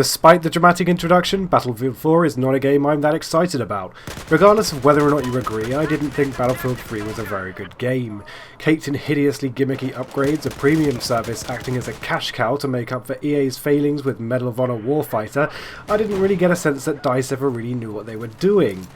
Despite the dramatic introduction, Battlefield 4 is not a game I'm that excited about. Regardless of whether or not you agree, I didn't think Battlefield 3 was a very good game. Caked in hideously gimmicky upgrades, a premium service acting as a cash cow to make up for EA's failings with Medal of Honor Warfighter, I didn't really get a sense that DICE ever really knew what they were doing.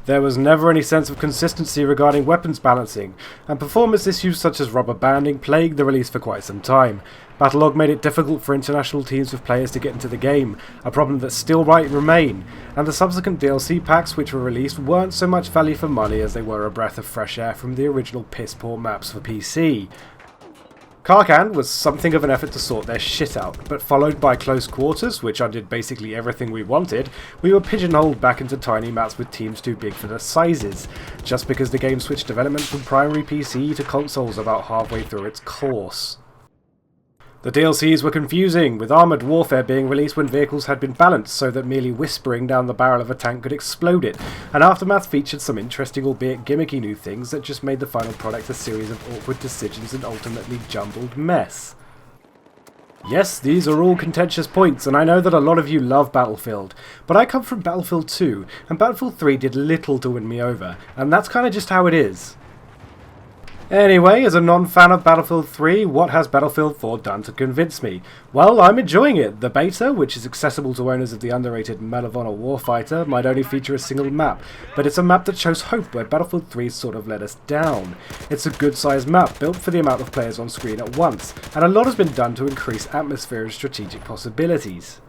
There was never any sense of consistency regarding weapons balancing, and performance issues such as rubber banding plagued the release for quite some time. Battlelog made it difficult for international teams with players to get into the game, a problem that still might remain, and the subsequent DLC packs which were released weren't so much value for money as they were a breath of fresh air from the original piss-poor maps for PC. Karkan was something of an effort to sort their shit out, but followed by Close Quarters, which undid basically everything we wanted, we were pigeonholed back into tiny maps with teams too big for their sizes, just because the game switched development from primary PC to consoles about halfway through its course. The DLCs were confusing, with armoured warfare being released when vehicles had been balanced so that merely whispering down the barrel of a tank could explode it, and Aftermath featured some interesting albeit gimmicky new things that just made the final product a series of awkward decisions and ultimately jumbled mess. Yes, these are all contentious points, and I know that a lot of you love Battlefield, but I come from Battlefield 2, and Battlefield 3 did little to win me over, and that's kinda just how it is. Anyway, as a non-fan of Battlefield 3, what has Battlefield 4 done to convince me? Well, I'm enjoying it. The beta, which is accessible to owners of the underrated Medal of Honor Warfighter, might only feature a single map, but it's a map that shows hope where Battlefield 3 sort of let us down. It's a good-sized map, built for the amount of players on screen at once, and a lot has been done to increase atmosphere and strategic possibilities.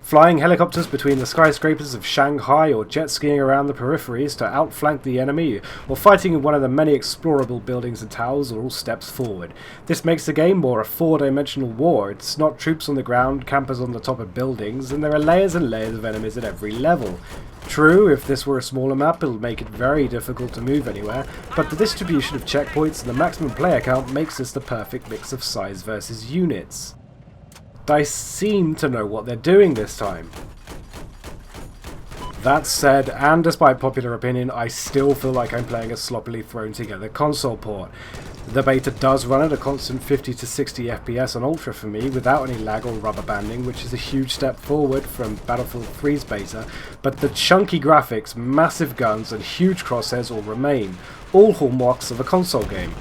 Flying helicopters between the skyscrapers of Shanghai, or jet skiing around the peripheries to outflank the enemy, or fighting in one of the many explorable buildings and towers are all steps forward. This makes the game more a four-dimensional war. It's not troops on the ground, campers on the top of buildings, and there are layers and layers of enemies at every level. True, if this were a smaller map it'll make it very difficult to move anywhere, but the distribution of checkpoints and the maximum player count makes this the perfect mix of size versus units. DICE seem to know what they're doing this time. That said, and despite popular opinion, I still feel like I'm playing a sloppily thrown together console port. The beta does run at a constant 50 to 60 FPS on Ultra for me, without any lag or rubber banding, which is a huge step forward from Battlefield 3's beta, but the chunky graphics, massive guns and huge crosshairs all remain, all hallmarks of a console game.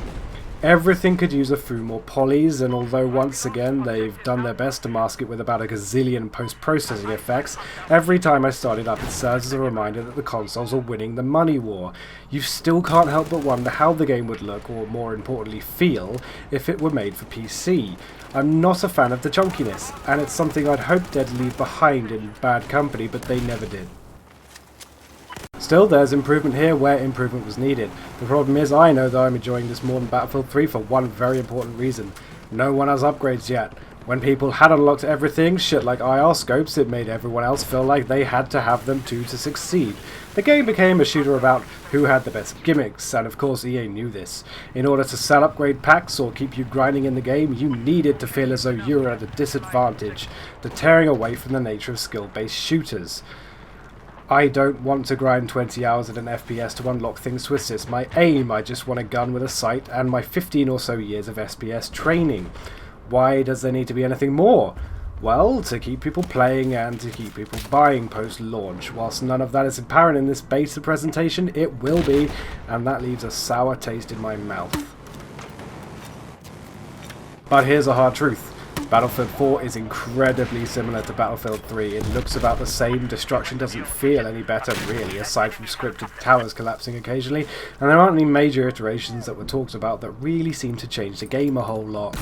Everything could use a few more polys, and although once again they've done their best to mask it with about a gazillion post-processing effects, every time I start it up it serves as a reminder that the consoles are winning the money war. You still can't help but wonder how the game would look, or more importantly feel, if it were made for PC. I'm not a fan of the chunkiness, and it's something I'd hoped they'd leave behind in bad company, but they never did. Still, there's improvement here where improvement was needed. The problem is, I know that I'm enjoying this more than Battlefield 3 for one very important reason. No one has upgrades yet. When people had unlocked everything, shit like IR scopes, it made everyone else feel like they had to have them too to succeed. The game became a shooter about who had the best gimmicks, and of course EA knew this. In order to sell upgrade packs or keep you grinding in the game, you needed to feel as though you were at a disadvantage, deterring away from the nature of skill-based shooters. I don't want to grind 20 hours at an FPS to unlock things to assist my aim. I just want a gun with a sight and my 15 or so years of SPS training. Why does there need to be anything more? Well, to keep people playing and to keep people buying post-launch. Whilst none of that is apparent in this beta presentation, it will be, and that leaves a sour taste in my mouth. But here's a hard truth. Battlefield 4 is incredibly similar to Battlefield 3. It looks about the same, destruction doesn't feel any better really, aside from scripted towers collapsing occasionally, and there aren't any major iterations that were talked about that really seem to change the game a whole lot.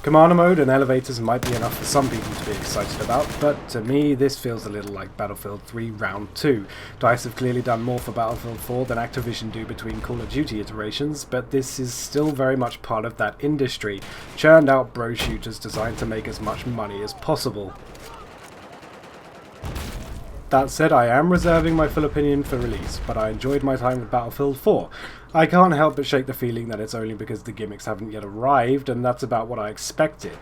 Commander mode and elevators might be enough for some people to be excited about, but to me this feels a little like Battlefield 3 Round 2. DICE have clearly done more for Battlefield 4 than Activision do between Call of Duty iterations, but this is still very much part of that industry, churned out bro shooters designed to make as much money as possible. That said, I am reserving my full opinion for release, but I enjoyed my time with Battlefield 4. I can't help but shake the feeling that it's only because the gimmicks haven't yet arrived, and that's about what I expected.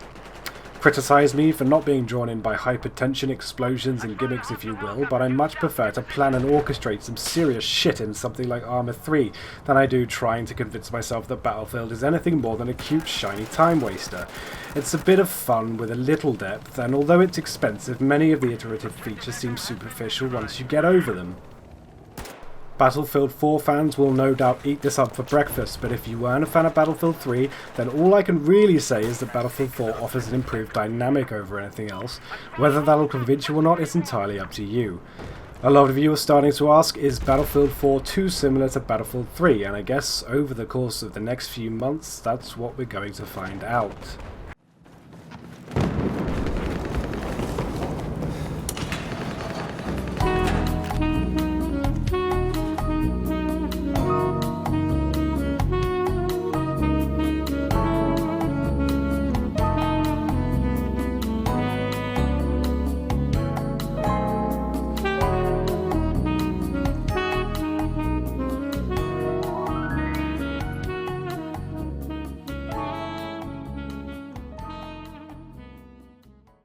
Criticise me for not being drawn in by hypertension, explosions and gimmicks if you will, but I much prefer to plan and orchestrate some serious shit in something like Arma 3 than I do trying to convince myself that Battlefield is anything more than a cute shiny time waster. It's a bit of fun with a little depth, and although it's expensive, many of the iterative features seem superficial once you get over them. Battlefield 4 fans will no doubt eat this up for breakfast, but if you weren't a fan of Battlefield 3, then all I can really say is that Battlefield 4 offers an improved dynamic over anything else. Whether that'll convince you or not is entirely up to you. A lot of you are starting to ask, is Battlefield 4 too similar to Battlefield 3? And I guess over the course of the next few months, that's what we're going to find out.